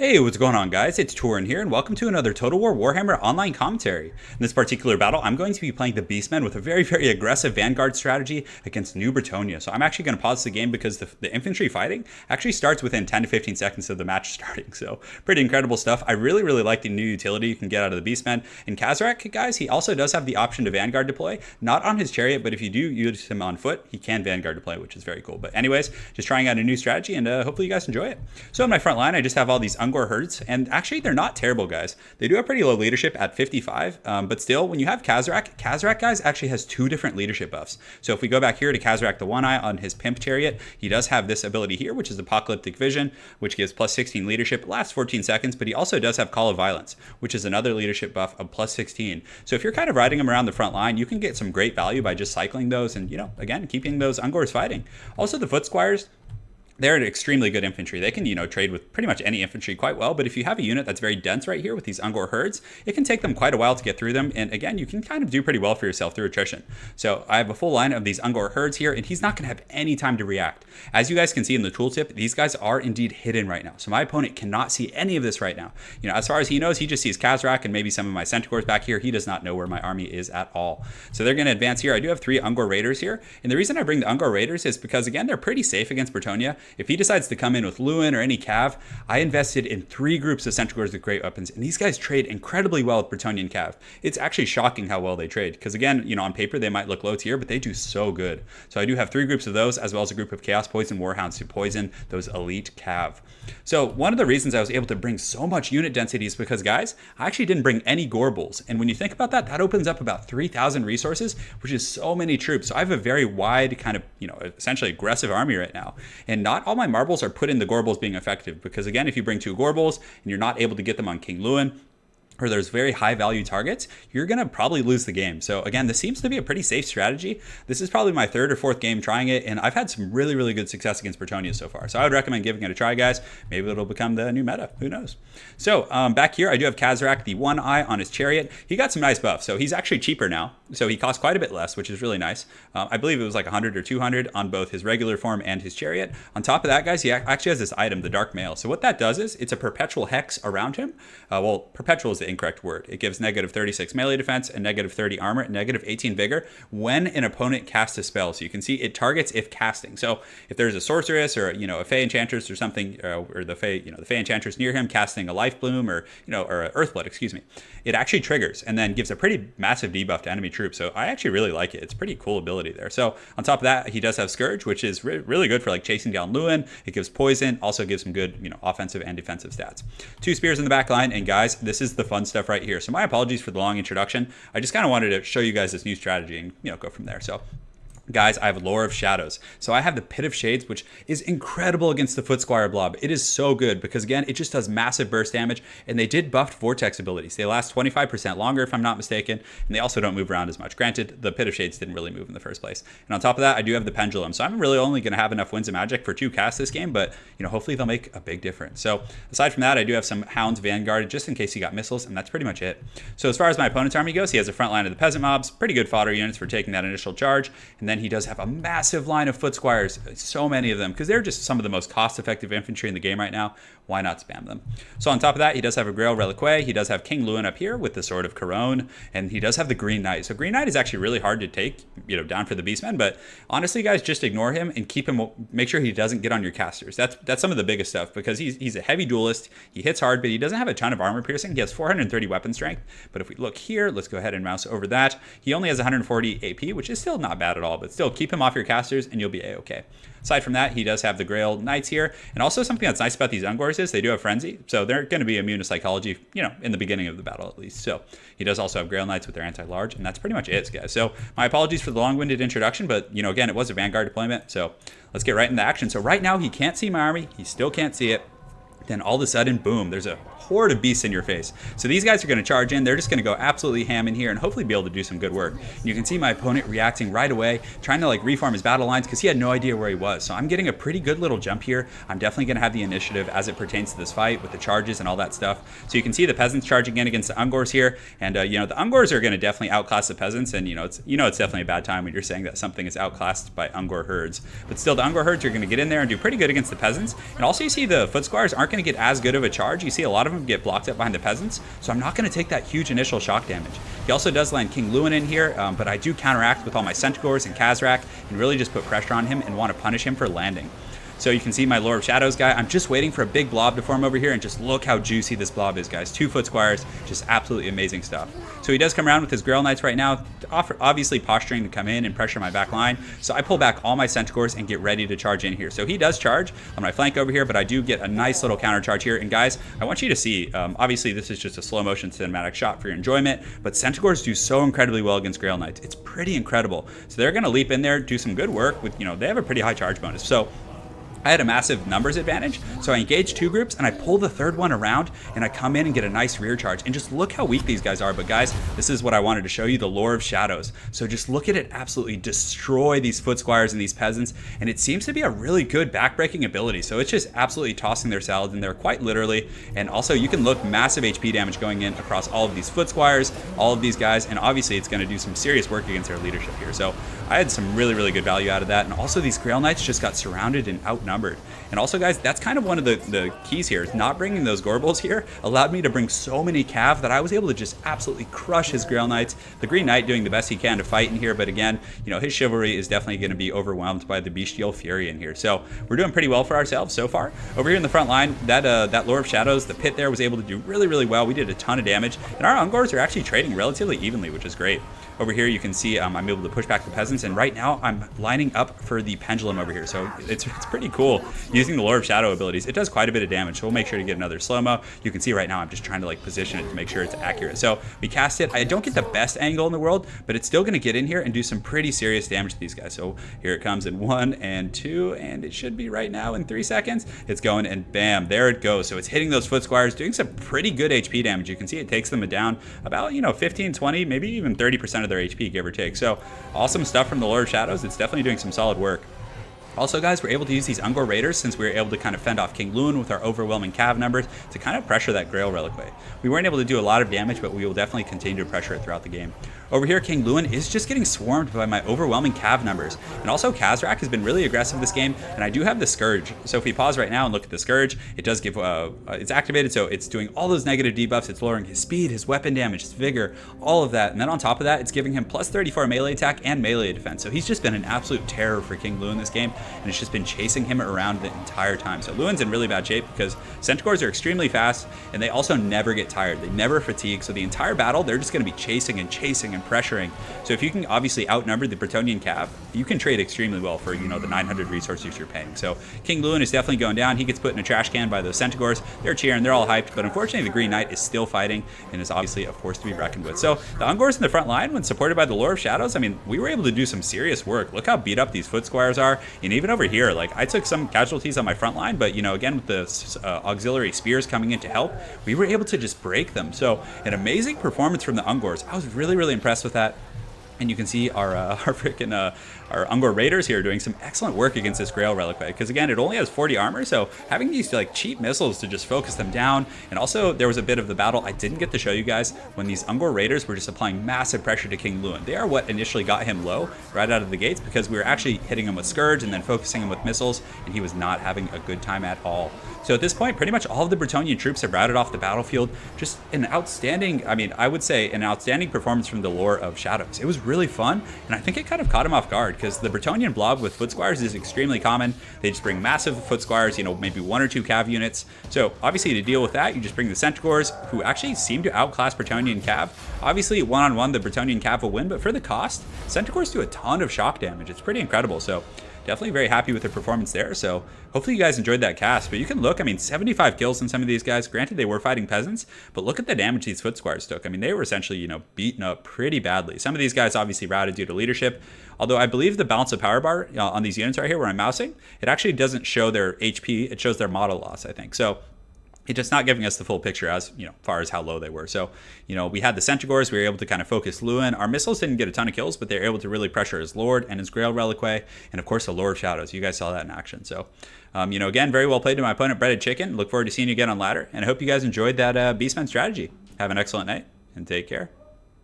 Hey, what's going on, guys? It's Turin here, and welcome to another Total War Warhammer online commentary. In this particular battle, I'm going to be playing the Beastmen with a very aggressive Vanguard strategy against New Bretonnia. So I'm actually going to pause the game because the infantry fighting actually starts within 10 to 15 seconds of the match starting. So pretty incredible stuff. I really like the new utility you can get out of the Beastmen. And Kazrak, guys, he also does have the option to Vanguard deploy, not on his chariot, but if you do use him on foot, he can Vanguard deploy, which is very cool. But anyways, just trying out a new strategy, and hopefully you guys enjoy it. So in my front line, I just have all these Ungor herds, and actually they're not terrible, guys. They do have pretty low leadership at 55, but still, when you have Kazrak, guys, actually has two different leadership buffs. So if we go back here to Kazrak the One Eye on his Pimp Chariot, he does have this ability here, which is Apocalyptic Vision, which gives plus 16 leadership, lasts 14 seconds, but he also does have Call of Violence, which is another leadership buff of plus 16. So if you're kind of riding him around the front line, you can get some great value by just cycling those and, again, keeping those Ungors fighting. Also, the Foot Squires, they're an extremely good infantry. They can, trade with pretty much any infantry quite well, but if you have a unit that's very dense right here with these Ungor herds, it can take them quite a while to get through them, and again, you can kind of do pretty well for yourself through attrition. So I have a full line of these Ungor herds here, and he's not going to have any time to react. As you guys can see in the tooltip, these guys are indeed hidden right now, so my opponent cannot see any of this right now. As far as he knows, he just sees Kazrak and maybe some of my Centaurs back here. He does not know where my army is at all. So they're going to advance here. I do have 3 Ungor Raiders here, and the reason I bring the Ungor Raiders is because, again, they're pretty safe against Bretonnia. If he decides to come in with Lewin or any Cav, I invested in 3 groups of Centaurs with great weapons, and these guys trade incredibly well with Bretonnian Cav. It's actually shocking how well they trade, because again, on paper they might look low tier, but they do so good. So I do have 3 groups of those, as well as a group of Chaos Poison Warhounds to poison those elite Cav. So one of the reasons I was able to bring so much unit density is because, guys, I actually didn't bring any Gorbals, and when you think about that, that opens up about 3,000 resources, which is so many troops. So I have a very wide kind of, essentially aggressive army right now, and not all my marbles are put in the Gorbals being effective, because again, if you bring 2 Gorbals and you're not able to get them on King Lewin, or there's very high value targets, you're going to probably lose the game. So again, this seems to be a pretty safe strategy. This is probably my 3rd or 4th game trying it, and I've had some really good success against Bretonnia so far. So I would recommend giving it a try, guys. Maybe it'll become the new meta. Who knows? So back here, I do have Kazrak, the One Eye on his chariot. He got some nice buffs. So he's actually cheaper now. So he costs quite a bit less, which is really nice. I believe it was like 100 or 200 on both his regular form and his chariot. On top of that, guys, he actually has this item, the Dark Mail. So what that does is it's a perpetual hex around him. Well, perpetual is the incorrect word. It gives negative 36 melee defense and negative 30 armor and negative 18 vigor when an opponent casts a spell. So you can see it targets if casting. So if there's a sorceress or a Fey Enchantress or something, or the Fey Enchantress near him casting a Life Bloom or or Earthblood, excuse me, it actually triggers and then gives a pretty massive debuff to enemy troops. So I actually really like it. It's a pretty cool ability there. So on top of that, he does have Scourge, which is really good for like chasing down Lewin. It gives poison, also gives some good offensive and defensive stats. 2 spears in the back line, and guys, this is the fun stuff right here. So my apologies for the long introduction. I just kind of wanted to show you guys this new strategy and go from there. So guys, I have Lore of Shadows. So I have the Pit of Shades, which is incredible against the Foot Squire blob. It is so good because, again, it just does massive burst damage, and they did buffed Vortex abilities. They last 25% longer, if I'm not mistaken, and they also don't move around as much. Granted, the Pit of Shades didn't really move in the first place. And on top of that, I do have the Pendulum. So I'm really only going to have enough Winds of Magic for 2 casts this game, but, hopefully they'll make a big difference. So aside from that, I do have some Hounds Vanguard just in case he got missiles, and that's pretty much it. So as far as my opponent's army goes, he has a front line of the Peasant Mobs, pretty good fodder units for taking that initial charge, and then he does have a massive line of Foot Squires, so many of them, because they're just some of the most cost-effective infantry in the game right now. Why not spam them? So on top of that, he does have a Grail Reliquae. He does have King Lewin up here with the Sword of Corone, and he does have the Green Knight. So Green Knight is actually really hard to take, down for the Beastmen, but honestly, guys, just ignore him and keep him, make sure he doesn't get on your casters. That's some of the biggest stuff, because he's a heavy duelist. He hits hard, but he doesn't have a ton of armor piercing. He has 430 weapon strength, but if we look here, let's go ahead and mouse over that. He only has 140 AP, which is still not bad at all, but still keep him off your casters and you'll be a-okay. Aside from that, he does have the Grail Knights here, and also something that's nice about these Ungors is they do have Frenzy, so they're going to be immune to Psychology, in the beginning of the battle at least. So he does also have Grail Knights with their anti-large, and that's pretty much it, guys. So my apologies for the long-winded introduction, but again, it was a Vanguard deployment, so let's get right into action. So right now, he can't see my army, he still can't see it. Then all of a sudden, boom, there's a horde of beasts in your face. So these guys are going to charge in. They're just going to go absolutely ham in here and hopefully be able to do some good work. And you can see my opponent reacting right away, trying to reform his battle lines because he had no idea where he was. So I'm getting a pretty good little jump here. I'm definitely going to have the initiative as it pertains to this fight with the charges and all that stuff. So you can see the peasants charging in against the Ungors here. And, the Ungors are going to definitely outclass the peasants. And, it's definitely a bad time when you're saying that something is outclassed by Ungor herds. But still, the Ungor herds are going to get in there and do pretty good against the peasants. And also you see the Foot Squires aren't going to going to get as good of a charge. You see a lot of them get blocked up behind the peasants, so I'm not going to take that huge initial shock damage. He also does land King Lewin in here, but I do counteract with all my Centaurs and Khazrak and really just put pressure on him and want to punish him for landing. So you can see my Lord of Shadows guy. I'm just waiting for a big blob to form over here, and just look how juicy this blob is, guys. 2 foot squires, just absolutely amazing stuff. So he does come around with his Grail Knights right now, obviously posturing to come in and pressure my back line. So I pull back all my Centaurs and get ready to charge in here. So he does charge on my flank over here, but I do get a nice little counter charge here. And guys, I want you to see, obviously this is just a slow motion cinematic shot for your enjoyment, but Centaurs do so incredibly well against Grail Knights. It's pretty incredible. So they're going to leap in there, do some good work with, they have a pretty high charge bonus. So I had a massive numbers advantage, so I engage 2 groups and I pull the 3rd one around and I come in and get a nice rear charge. And just look how weak these guys are. But guys, this is what I wanted to show you, the Lore of Shadows. So just look at it absolutely destroy these foot squires and these peasants, and it seems to be a really good backbreaking ability. So it's just absolutely tossing their salads in there, quite literally. And also you can look massive HP damage going in across all of these foot squires, all of these guys, and obviously it's going to do some serious work against their leadership here. So I had some really, really good value out of that. And also these Grail Knights just got surrounded and outnumbered. And also, guys, that's kind of one of the keys here. Is not bringing those Gorbals here allowed me to bring so many Cav that I was able to just absolutely crush his Grail Knights. The Green Knight doing the best he can to fight in here, but again, his chivalry is definitely going to be overwhelmed by the Bestial Fury in here. So we're doing pretty well for ourselves so far. Over here in the front line, that Lore of Shadows, the pit there, was able to do really, really well. We did a ton of damage, and our Ungors are actually trading relatively evenly, which is great. Over here, you can see I'm able to push back the peasants, and right now I'm lining up for the pendulum over here. So it's pretty cool using the Lore of Shadow abilities. It does quite a bit of damage, so we'll make sure to get another slow-mo. You can see right now I'm just trying to position it to make sure it's accurate. So we cast it. I don't get the best angle in the world, but it's still going to get in here and do some pretty serious damage to these guys. So here it comes in 1 and 2, and it should be right now in 3 seconds. It's going, and bam, there it goes. So it's hitting those foot squires, doing some pretty good HP damage. You can see it takes them down about 15, 20, maybe even 30% of their HP, give or take. So awesome stuff from the Lord of Shadows. It's definitely doing some solid work. Also, guys, we're able to use these Ungor Raiders since we were able to kind of fend off King Lewin with our overwhelming Cav numbers to kind of pressure that Grail Reliquary. We weren't able to do a lot of damage, but we will definitely continue to pressure it throughout the game. Over here, King Lewin is just getting swarmed by my overwhelming Cav numbers. And also, Khazrak has been really aggressive this game, and I do have the Scourge. So if we pause right now and look at the Scourge, it does give, it's activated, so it's doing all those negative debuffs. It's lowering his speed, his weapon damage, his vigor, all of that. And then on top of that, it's giving him plus 34 melee attack and melee defense. So he's just been an absolute terror for King Lewin this game, and it's just been chasing him around the entire time. So Lewin's in really bad shape because Centaurs are extremely fast, and they also never get tired. They never fatigue. So the entire battle, they're just going to be chasing and pressuring. So if you can obviously outnumber the Bretonnian Cav, you can trade extremely well for, the 900 resources you're paying. So King Lewin is definitely going down. He gets put in a trash can by those Centaurs. They're cheering. They're all hyped. But unfortunately, the Green Knight is still fighting and is obviously a force to be reckoned with. So the Ungors in the front line, when supported by the Lore of Shadows, I mean, we were able to do some serious work. Look how beat up these foot squires are. And even over here, I took some casualties on my front line, but, again, with the auxiliary spears coming in to help, we were able to just break them. So an amazing performance from the Ungors. I was really, really impressed with that. And you can see our Ungor Raiders here doing some excellent work against this Grail Reliquary. Because again, it only has 40 armor, so having these cheap missiles to just focus them down. And also, there was a bit of the battle I didn't get to show you guys when these Ungor Raiders were just applying massive pressure to King Lewin. They are what initially got him low right out of the gates, because we were actually hitting him with Scourge and then focusing him with missiles, and he was not having a good time at all. So at this point, pretty much all of the Bretonnian troops have routed off the battlefield. Just an outstanding, I would say an outstanding performance from the Lore of Shadows. It was really fun, and I think it kind of caught him off guard, because the Bretonnian blob with foot squires is extremely common. They just bring massive foot squires, maybe 1 or 2 Cav units. So obviously to deal with that, you just bring the Centaurs, who actually seem to outclass Bretonnian Cav. Obviously, one-on-one, the Bretonnian Cav will win, but for the cost, Centaurs do a ton of shock damage. It's pretty incredible. So definitely very happy with the performance there. So hopefully you guys enjoyed that cast. But you can look, 75 kills in some of these guys. Granted, they were fighting peasants, but look at the damage these foot squires took. They were essentially, beaten up pretty badly. Some of these guys obviously routed due to leadership. Although I believe the balance of power bar on these units right here where I'm mousing, it actually doesn't show their HP. It shows their model loss, I think. So it's just not giving us the full picture as far as how low they were. So we had the Centaurs. We were able to kind of focus Lewin. Our missiles didn't get a ton of kills, but they were able to really pressure his Lord and his Grail Reliquary, and of course the Lore of Shadows. You guys saw that in action. So again, very well played to my opponent, Breaded Chicken. Look forward to seeing you again on ladder, and I hope you guys enjoyed that Beastmen strategy. Have an excellent night and take care.